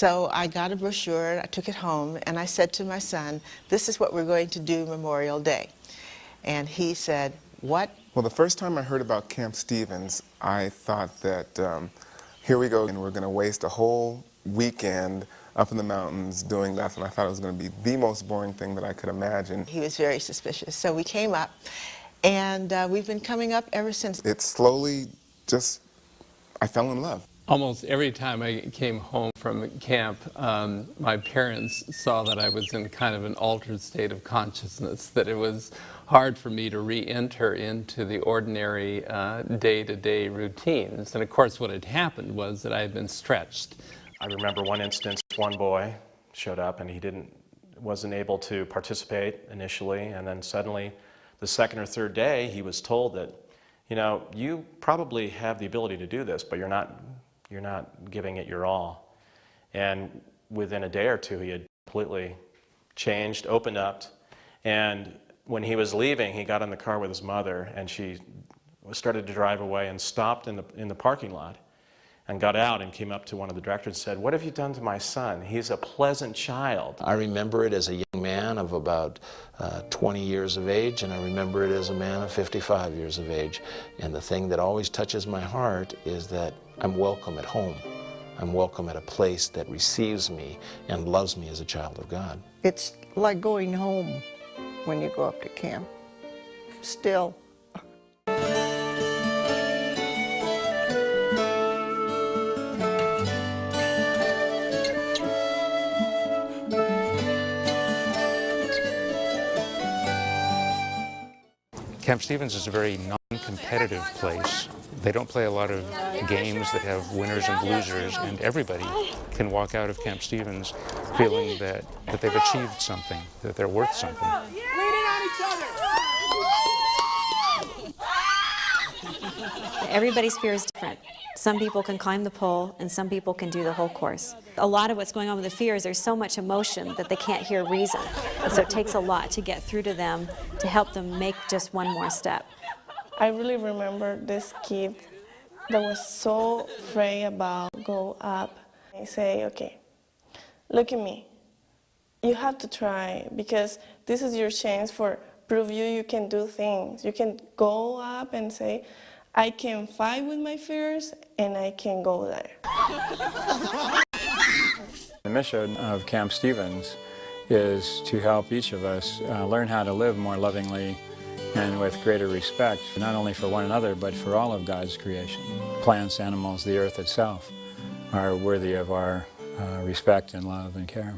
So I got a brochure, I took it home, and I said to my son, this is what we're going to do Memorial Day. And he said, what? Well, the first time I heard about Camp Stevens, I thought that here we go, and we're going to waste a whole weekend up in the mountains doing that, and I thought it was going to be the most boring thing that I could imagine. He was very suspicious. So we came up, and we've been coming up ever since. It slowly just, I fell in love. Almost every time I came home from camp, my parents saw that I was in kind of an altered state of consciousness, that it was hard for me to re-enter into the ordinary day-to-day routines. And of course what had happened was that I had been stretched. I remember one instance, one boy showed up and he wasn't able to participate initially, and then suddenly the second or third day he was told that, you know, you probably have the ability to do this, but you're not giving it your all. And within a day or two he had completely changed, opened up, and when he was leaving he got in the car with his mother and she started to drive away and stopped in the parking lot and got out and came up to one of the directors and said, "What have you done to my son? He's a pleasant child." I remember it as a young man of about 20 years of age, and I remember it as a man of 55 years of age. And the thing that always touches my heart is that I'm welcome at home. I'm welcome at a place that receives me and loves me as a child of God. It's like going home when you go up to camp, still. Camp Stevens is a very non-competitive place. They don't play a lot of games that have winners and losers, and everybody can walk out of Camp Stevens feeling that they've achieved something, that they're worth something. Everybody's fear is different. Some people can climb the pole and some people can do the whole course. A lot of what's going on with the fear is there's so much emotion that they can't hear reason. So it takes a lot to get through to them to help them make just one more step. I really remember this kid that was so afraid about go up. I say, okay, look at me. You have to try because this is your chance for prove you can do things. You can go up and say, I can fight with my fears and I can go there. The mission of Camp Stevens is to help each of us learn how to live more lovingly and with greater respect, not only for one another, but for all of God's creation. Plants, animals, the earth itself are worthy of our respect and love and care.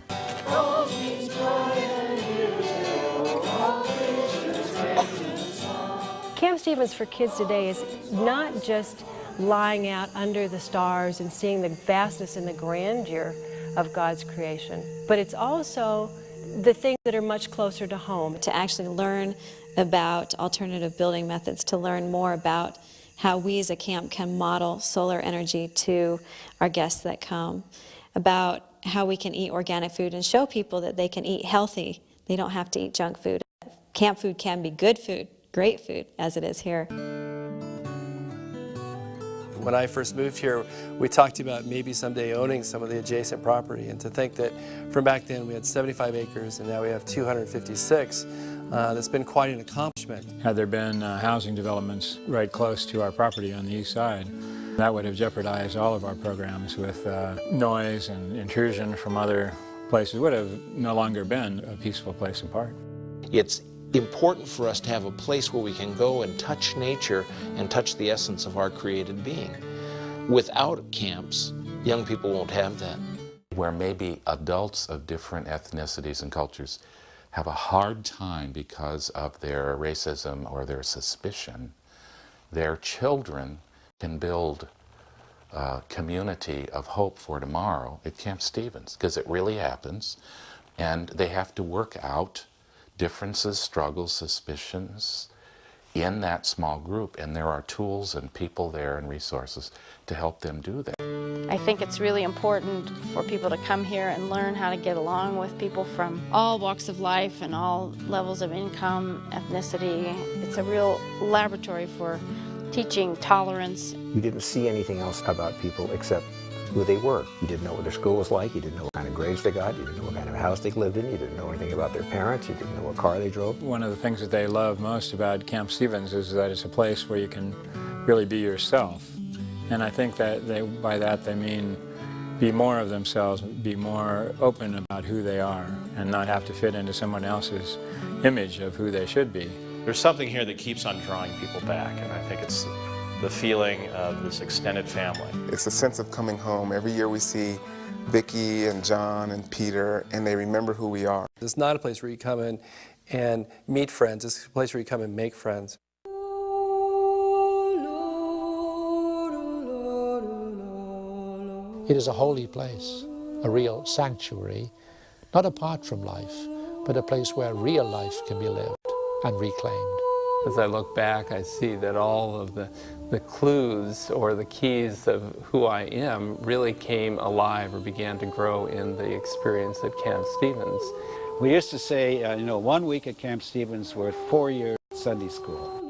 Camp Stevens for Kids today is not just lying out under the stars and seeing the vastness and the grandeur of God's creation, but it's also the things that are much closer to home. To actually learn about alternative building methods, to learn more about how we as a camp can model solar energy to our guests that come, about how we can eat organic food and show people that they can eat healthy. They don't have to eat junk food. Camp food can be good food, great food, as it is here. When I first moved here, we talked about maybe someday owning some of the adjacent property, and to think that from back then we had 75 acres and now we have 256, that's been quite an accomplishment. Had there been housing developments right close to our property on the east side, that would have jeopardized all of our programs with noise and intrusion from other places. It would have no longer been a peaceful place in park. It's important for us to have a place where we can go and touch nature and touch the essence of our created being. Without camps, young people won't have that. Where maybe adults of different ethnicities and cultures have a hard time because of their racism or their suspicion, their children can build a community of hope for tomorrow at Camp Stevens, because it really happens, and they have to work out differences, struggles, suspicions in that small group, and there are tools and people there and resources to help them do that. I think it's really important for people to come here and learn how to get along with people from all walks of life and all levels of income, ethnicity. It's a real laboratory for teaching tolerance. You didn't see anything else about people except who they were. You didn't know what their school was like, you didn't know what kind of grades they got, you didn't know what kind of house they lived in, you didn't know anything about their parents, you didn't know what car they drove. One of the things that they love most about Camp Stevens is that it's a place where you can really be yourself. And I think that by that they mean be more of themselves, be more open about who they are, and not have to fit into someone else's image of who they should be. There's something here that keeps on drawing people back, and I think it's the feeling of this extended family. It's a sense of coming home. Every year we see Vicki and John and Peter, and they remember who we are. It's not a place where you come in and meet friends. It's a place where you come and make friends. It is a holy place, a real sanctuary, not apart from life, but a place where real life can be lived and reclaimed. As I look back, I see that all of the clues or the keys of who I am really came alive or began to grow in the experience at Camp Stevens. We used to say, 1 week at Camp Stevens worth 4 years at Sunday school.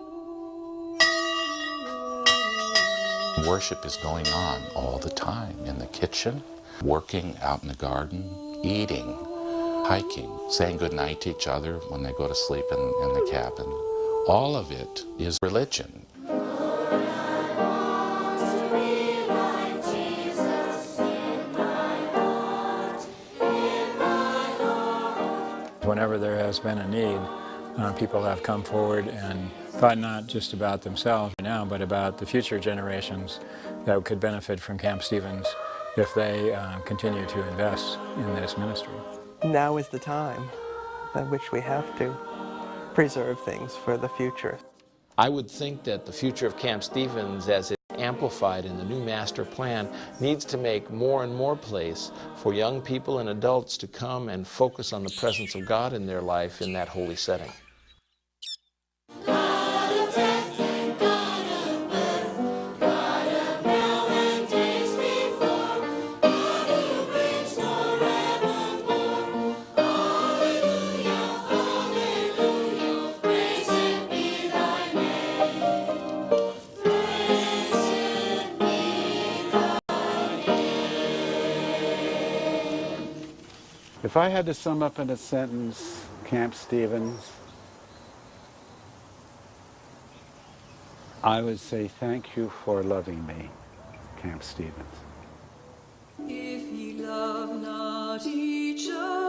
Worship is going on all the time in the kitchen, working out in the garden, eating, hiking, saying goodnight to each other when they go to sleep in the cabin. All of it is religion. Whenever there has been a need, people have come forward and thought not just about themselves now, but about the future generations that could benefit from Camp Stevens if they continue to invest in this ministry. Now is the time at which we have to preserve things for the future. I would think that the future of Camp Stevens, as it's amplified in the new master plan, needs to make more and more place for young people and adults to come and focus on the presence of God in their life in that holy setting. If I had to sum up in a sentence, Camp Stevens, I would say thank you for loving me, Camp Stevens. If ye love not each other,